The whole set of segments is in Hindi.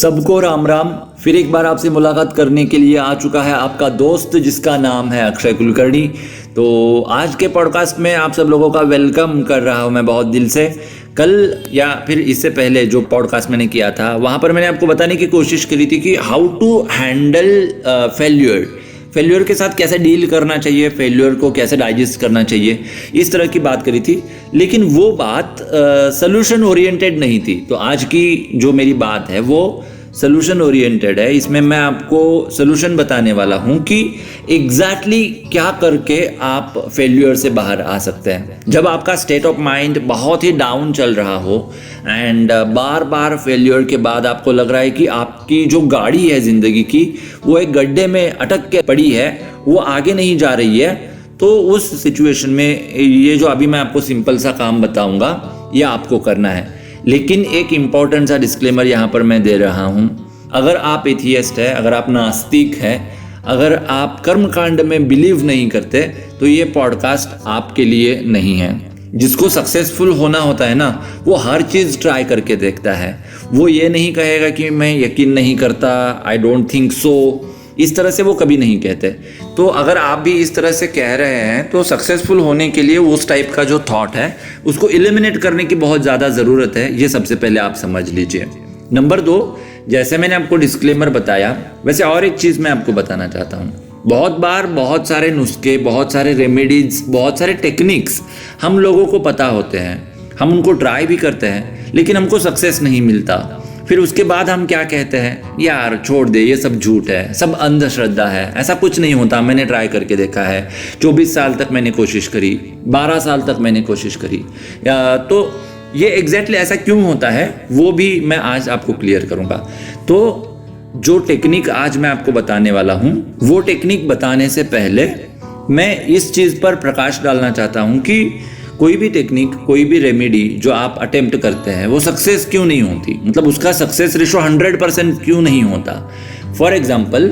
सबको राम राम। फिर एक बार आपसे मुलाकात करने के लिए आ चुका है आपका दोस्त जिसका नाम है अक्षय कुलकर्णी। तो आज के पॉडकास्ट में आप सब लोगों का वेलकम कर रहा हूं मैं बहुत दिल से। कल या फिर इससे पहले जो पॉडकास्ट मैंने किया था वहाँ पर मैंने आपको बताने की कोशिश करी थी कि हाउ टू हैंडल फेल्यूर के साथ कैसे डील करना चाहिए, फेल्यूर को कैसे डाइजेस्ट करना चाहिए, इस तरह की बात करी थी। लेकिन वो बात सॉल्यूशन ओरिएंटेड नहीं थी। तो आज की जो मेरी बात है वो सॉल्यूशन ओरिएंटेड है। इसमें मैं आपको सॉल्यूशन बताने वाला हूँ कि एग्जैक्टली क्या करके आप फेल्यूर से बाहर आ सकते हैं। जब आपका स्टेट ऑफ माइंड बहुत ही डाउन चल रहा हो एंड बार बार फेल्यूर के बाद आपको लग रहा है कि आपकी जो गाड़ी है ज़िंदगी की वो एक गड्ढे में अटक के पड़ी है, वो आगे नहीं जा रही है, तो उस सिचुएशन में ये जो अभी मैं आपको सिंपल सा काम बताऊंगा ये आपको करना है। लेकिन एक इम्पॉर्टेंट सा डिस्क्लेमर यहाँ पर मैं दे रहा हूँ। अगर आप एथियस्ट है, अगर आप नास्तिक है, अगर आप कर्मकांड में बिलीव नहीं करते तो ये पॉडकास्ट आपके लिए नहीं है। जिसको सक्सेसफुल होना होता है ना वो हर चीज़ ट्राई करके देखता है। वो ये नहीं कहेगा कि मैं यकीन नहीं करता, आई डोंट थिंक सो, इस तरह से वो कभी नहीं कहते। तो अगर आप भी इस तरह से कह रहे हैं तो सक्सेसफुल होने के लिए उस टाइप का जो थॉट है उसको एलिमिनेट करने की बहुत ज़्यादा ज़रूरत है। ये सबसे पहले आप समझ लीजिए। नंबर 2, जैसे मैंने आपको डिस्क्लेमर बताया वैसे और एक चीज़ मैं आपको बताना चाहता हूँ। बहुत बार बहुत सारे नुस्खे, बहुत सारे रेमेडीज, बहुत सारे टेक्निक्स हम लोगों को पता होते हैं, हम उनको ट्राई भी करते हैं लेकिन हमको सक्सेस नहीं मिलता। फिर उसके बाद हम क्या कहते हैं, यार छोड़ दे, ये सब झूठ है, सब अंधश्रद्धा है, ऐसा कुछ नहीं होता, मैंने ट्राई करके देखा है, 24 साल तक मैंने कोशिश करी, 12 साल तक मैंने कोशिश करी। तो ये एग्जैक्टली ऐसा क्यों होता है वो भी मैं आज आपको क्लियर करूँगा। तो जो टेक्निक आज मैं आपको बताने वाला हूँ वो टेक्निक बताने से पहले मैं इस चीज़ पर प्रकाश डालना चाहता हूँ कि कोई भी टेक्निक, कोई भी रेमेडी जो आप अटेम्प्ट करते हैं वो सक्सेस क्यों नहीं होती, मतलब उसका सक्सेस रेशो 100% क्यों नहीं होता। फॉर एग्जाम्पल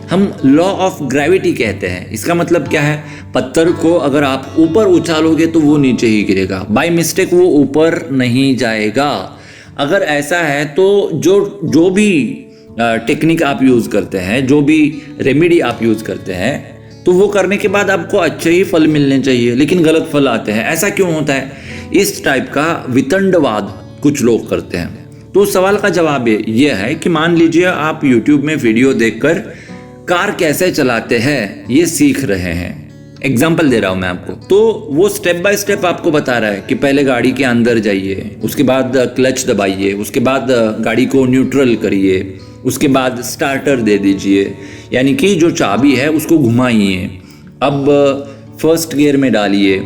हम लॉ ऑफ ग्रेविटी कहते हैं। इसका मतलब क्या है, पत्थर को अगर आप ऊपर उछालोगे तो वो नीचे ही गिरेगा, बाय मिस्टेक वो ऊपर नहीं जाएगा। अगर ऐसा है तो जो भी टेक्निक आप यूज़ करते हैं, जो भी रेमेडी आप यूज़ करते हैं तो वो करने के बाद आपको अच्छे ही फल मिलने चाहिए, लेकिन गलत फल आते हैं। ऐसा क्यों होता है? इस टाइप का वितंडवाद कुछ लोग करते हैं। तो सवाल का जवाब ये है कि मान लीजिए आप YouTube में वीडियो देखकर कार कैसे चलाते हैं ये सीख रहे हैं। एग्जाम्पल दे रहा हूँ मैं आपको। तो वो स्टेप बाय स्टेप आपको बता रहा है कि पहले गाड़ी के अंदर जाइए, उसके बाद क्लच दबाइए, उसके बाद गाड़ी को न्यूट्रल करिए, उसके बाद स्टार्टर दे दीजिए, यानी कि जो चाबी है उसको घुमाइए, अब फर्स्ट गियर में डालिए,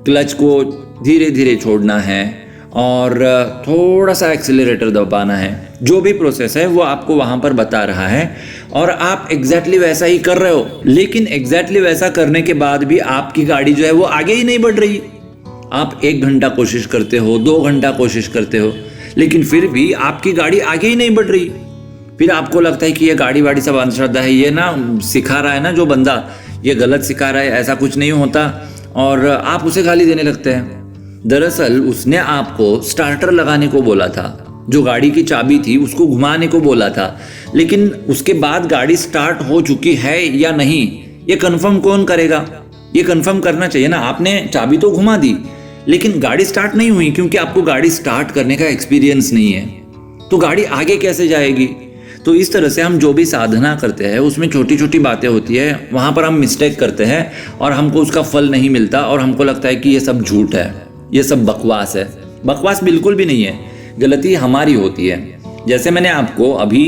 क्लच को धीरे धीरे छोड़ना है और थोड़ा सा एक्सीलरेटर दबाना है। जो भी प्रोसेस है वो आपको वहाँ पर बता रहा है और आप एग्जैक्टली वैसा ही कर रहे हो। लेकिन एग्जैक्टली वैसा करने के बाद भी आपकी गाड़ी जो है वो आगे ही नहीं बढ़ रही। आप 1 घंटा कोशिश करते हो, 2 घंटा कोशिश करते हो, लेकिन फिर भी आपकी गाड़ी आगे ही नहीं बढ़ रही। फिर आपको लगता है कि ये गाड़ी वाड़ी सब अंधश्रद्धा है, ये ना सिखा रहा है ना जो बंदा, ये गलत सिखा रहा है, ऐसा कुछ नहीं होता, और आप उसे गाली देने लगते हैं। दरअसल उसने आपको स्टार्टर लगाने को बोला था, जो गाड़ी की चाबी थी उसको घुमाने को बोला था, लेकिन उसके बाद गाड़ी स्टार्ट हो चुकी है या नहीं ये कंफर्म कौन करेगा? ये कंफर्म करना चाहिए ना। आपने चाबी तो घुमा दी लेकिन गाड़ी स्टार्ट नहीं हुई क्योंकि आपको गाड़ी स्टार्ट करने का एक्सपीरियंस नहीं है, तो गाड़ी आगे कैसे जाएगी? तो इस तरह से हम जो भी साधना करते हैं उसमें छोटी छोटी बातें होती है, वहाँ पर हम मिस्टेक करते हैं और हमको उसका फल नहीं मिलता और हमको लगता है कि ये सब झूठ है, ये सब बकवास है। बकवास बिल्कुल भी नहीं है, गलती हमारी होती है। जैसे मैंने आपको अभी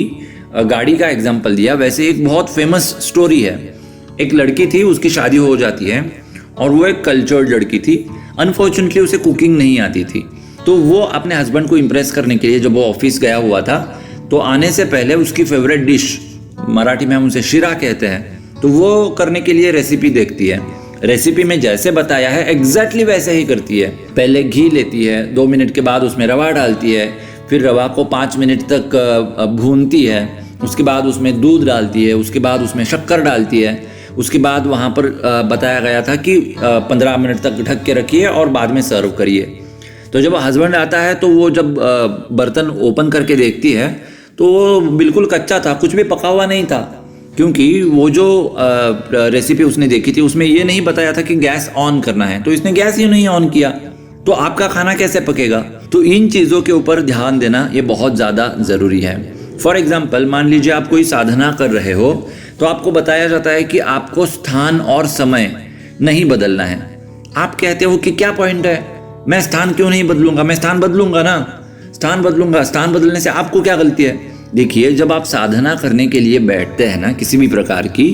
गाड़ी का एग्जाम्पल दिया, वैसे एक बहुत फेमस स्टोरी है। एक लड़की थी, उसकी शादी हो जाती है और वो एक कल्चर्ड लड़की थी। अनफॉर्चुनेटली उसे कुकिंग नहीं आती थी। तो वो अपने हस्बैंड को इम्प्रेस करने के लिए जब वो ऑफिस गया हुआ था तो आने से पहले उसकी फेवरेट डिश, मराठी में हम उसे शिरा कहते हैं, तो वो करने के लिए रेसिपी देखती है। रेसिपी में जैसे बताया है एग्जैक्टली वैसे ही करती है। पहले घी लेती है, 2 मिनट के बाद उसमें रवा डालती है, फिर रवा को 5 मिनट तक भूनती है, उसके बाद उसमें दूध डालती है, उसके बाद उसमें शक्कर डालती है, उसके बाद वहाँ पर बताया गया था कि 15 मिनट तक ढक के रखिए और बाद में सर्व करिए। तो जब हस्बैंड आता है तो वो जब बर्तन ओपन करके देखती है तो वो बिल्कुल कच्चा था, कुछ भी पका हुआ नहीं था, क्योंकि वो जो रेसिपी उसने देखी थी उसमें ये नहीं बताया था कि गैस ऑन करना है, तो इसने गैस ही नहीं ऑन किया, तो आपका खाना कैसे पकेगा। तो इन चीज़ों के ऊपर ध्यान देना ये बहुत ज़्यादा ज़रूरी है। फॉर एग्जाम्पल, मान लीजिए आप कोई साधना कर रहे हो, तो आपको बताया जाता है कि आपको स्थान और समय नहीं बदलना है। आप कहते हो कि क्या पॉइंट है, मैं स्थान क्यों नहीं बदलूंगा, मैं स्थान बदलूंगा ना, स्थान बदलूंगा, स्थान बदलने से आपको क्या गलती है। देखिए, जब आप साधना करने के लिए बैठते हैं ना किसी भी प्रकार की,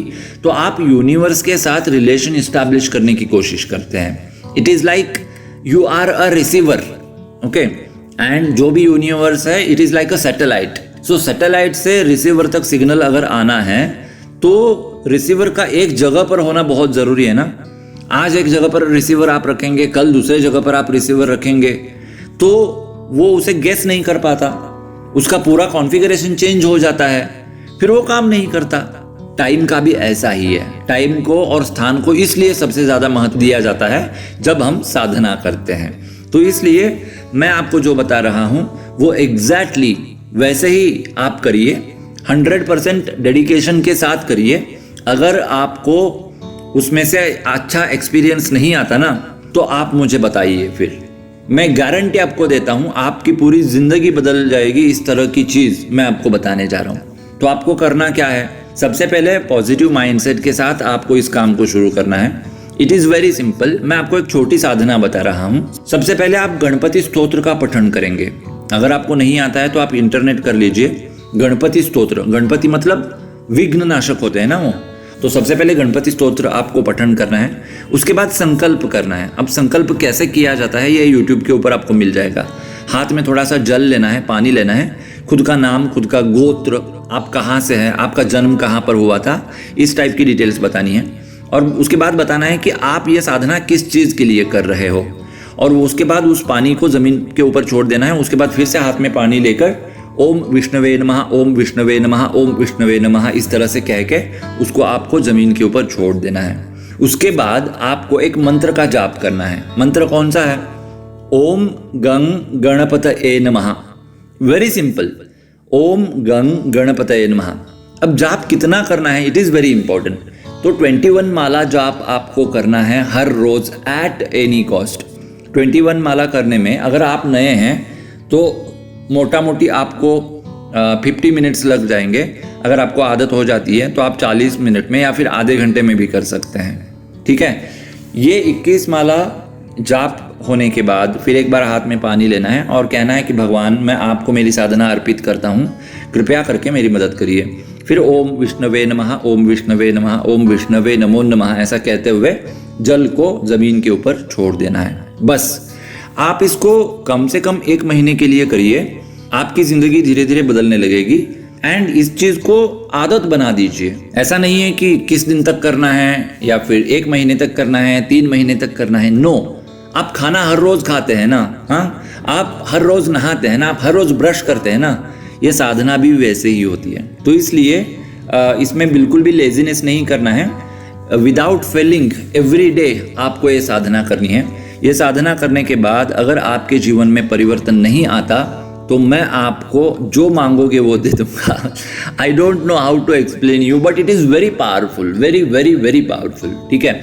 तो आप यूनिवर्स के साथ रिलेशन इस्टेब्लिश करने की कोशिश करते हैं। It is like you are a receiver, okay, and जो भी यूनिवर्स है it is like a satellite. So satellite से रिसीवर तक सिग्नल अगर आना है तो रिसीवर का एक जगह पर होना बहुत ज़रूरी है ना। आज एक जगह पर रिसीवर आप रखेंगे, कल दूसरे जगह पर आप रिसीवर रखेंगे, तो वो उसे गेस नहीं कर पाता, उसका पूरा कॉन्फ़िगरेशन चेंज हो जाता है, फिर वो काम नहीं करता। टाइम का भी ऐसा ही है। टाइम को और स्थान को इसलिए सबसे ज़्यादा महत्व दिया जाता है जब हम साधना करते हैं। तो इसलिए मैं आपको जो बता रहा हूँ वो एग्जैक्टली वैसे ही आप करिए, 100% डेडिकेशन के साथ करिए। अगर आपको उसमें से अच्छा एक्सपीरियंस नहीं आता ना, तो आप मुझे बताइए, फिर मैं गारंटी आपको देता हूँ आपकी पूरी ज़िंदगी बदल जाएगी। इस तरह की चीज़ मैं आपको बताने जा रहा हूँ। तो आपको करना क्या है, सबसे पहले पॉजिटिव माइंडसेट के साथ आपको इस काम को शुरू करना है। It is very simple. मैं आपको एक छोटी साधना बता रहा हूँ। सबसे पहले आप गणपति स्तोत्र का पठन करेंगे। अगर आपको नहीं आता है तो आप इंटरनेट कर लीजिए गणपति स्तोत्र। गणपति मतलब विघ्न नाशक होते हैं ना वो। तो सबसे पहले गणपति स्तोत्र आपको पठन करना है, उसके बाद संकल्प करना है। अब संकल्प कैसे किया जाता है ये यूट्यूब के ऊपर आपको मिल जाएगा। हाथ में थोड़ा सा जल लेना है, पानी लेना है, खुद का नाम, खुद का गोत्र, आप कहाँ से हैं, आपका जन्म कहाँ पर हुआ था, इस टाइप की डिटेल्स बतानी है। और उसके बाद बताना है कि आप ये साधना किस चीज़ के लिए कर रहे हो। और उसके बाद उस पानी को ज़मीन के ऊपर छोड़ देना है। उसके बाद फिर से हाथ में पानी लेकर ओम विष्णवे नमः, ओम विष्णवे नमः, ओम विष्णवे नमः, इस तरह से कह के उसको आपको ज़मीन के ऊपर छोड़ देना है। उसके बाद आपको एक मंत्र का जाप करना है। मंत्र कौन सा है? ओम गंग गणपतये नमः। वेरी सिंपल, ओम गंग गणपतये नमः। अब जाप कितना करना है, इट इज़ वेरी इंपॉर्टेंट। तो 21 माला जाप आपको करना है हर रोज़ एट एनी कॉस्ट। 21 माला करने में अगर आप नए हैं तो मोटा मोटी आपको 50 मिनट्स लग जाएंगे। अगर आपको आदत हो जाती है तो आप 40 मिनट में या फिर आधे घंटे में भी कर सकते हैं। ठीक है, ये 21 माला जाप होने के बाद फिर एक बार हाथ में पानी लेना है और कहना है कि भगवान, मैं आपको मेरी साधना अर्पित करता हूँ, कृपया करके मेरी मदद करिए। फिर ओम विष्णवे नमः, ओम विष्णवे नमः, ओम विष्णवे नमो नमः, ऐसा कहते हुए जल को ज़मीन के ऊपर छोड़ देना है। बस आप इसको कम से कम 1 महीने के लिए करिए, आपकी ज़िंदगी धीरे धीरे बदलने लगेगी। एंड इस चीज़ को आदत बना दीजिए। ऐसा नहीं है कि किस दिन तक करना है या फिर 1 महीने तक करना है, 3 महीने तक करना है। नो, आप खाना हर रोज़ खाते हैं ना, हाँ, आप हर रोज़ नहाते हैं ना, आप हर रोज़ ब्रश करते हैं ना, ये साधना भी वैसे ही होती है। तो इसलिए इसमें बिल्कुल भी लेजीनेस नहीं करना है। विदाउट फेलिंग एवरी डे आपको ये साधना करनी है। ये साधना करने के बाद अगर आपके जीवन में परिवर्तन नहीं आता तो मैं आपको जो मांगोगे वो दे दूंगा। I don't know how to explain you, but it is very powerful, very very very powerful. ठीक है,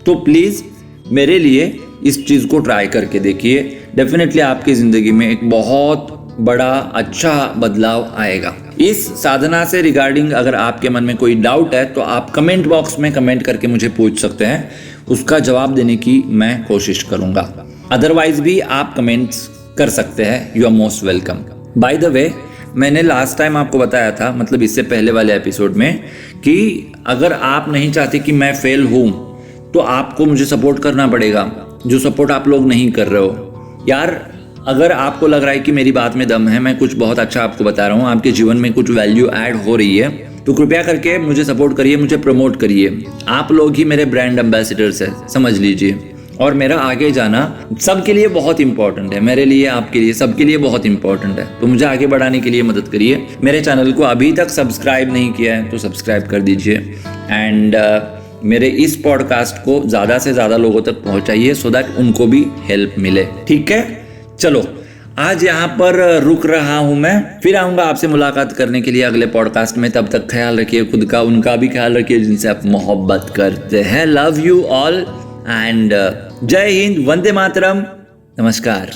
तो प्लीज़ मेरे लिए इस चीज़ को ट्राई करके देखिए। डेफिनेटली आपकी ज़िंदगी में एक बहुत बड़ा अच्छा बदलाव आएगा। इस साधना से रिगार्डिंग अगर आपके मन में कोई डाउट है तो आप कमेंट बॉक्स में कमेंट करके मुझे पूछ सकते हैं, उसका जवाब देने की मैं कोशिश करूंगा। अदरवाइज भी आप कमेंट्स कर सकते हैं, you are most welcome. By the way, मैंने लास्ट टाइम आपको बताया था, मतलब इससे पहले वाले एपिसोड में, कि अगर आप नहीं चाहते कि मैं फेल हूँ तो आपको मुझे सपोर्ट करना पड़ेगा, जो सपोर्ट आप लोग नहीं कर रहे हो। यार, अगर आपको लग रहा है कि मेरी बात में दम है, मैं कुछ बहुत अच्छा आपको बता रहा हूँ, आपके जीवन में कुछ वैल्यू ऐड हो रही है, तो कृपया करके मुझे सपोर्ट करिए, मुझे प्रमोट करिए। आप लोग ही मेरे ब्रांड एम्बेसडर्स हैं, समझ लीजिए। और मेरा आगे जाना सबके लिए बहुत इंपॉर्टेंट है, मेरे लिए, आपके लिए, सबके लिए बहुत इंपॉर्टेंट है। तो मुझे आगे बढ़ाने के लिए मदद करिए। मेरे चैनल को अभी तक सब्सक्राइब नहीं किया है तो सब्सक्राइब कर दीजिए। एंड मेरे इस पॉडकास्ट को ज़्यादा से ज़्यादा लोगों तक पहुँचाइए, सो दैट उनको भी हेल्प मिले। ठीक है, चलो आज यहाँ पर रुक रहा हूँ मैं, फिर आऊँगा आपसे मुलाकात करने के लिए अगले पॉडकास्ट में। तब तक ख्याल रखिए खुद का, उनका भी ख्याल रखिए जिनसे आप मोहब्बत करते हैं। लव यू ऑल एंड जय हिंद, वंदे मातरम, नमस्कार।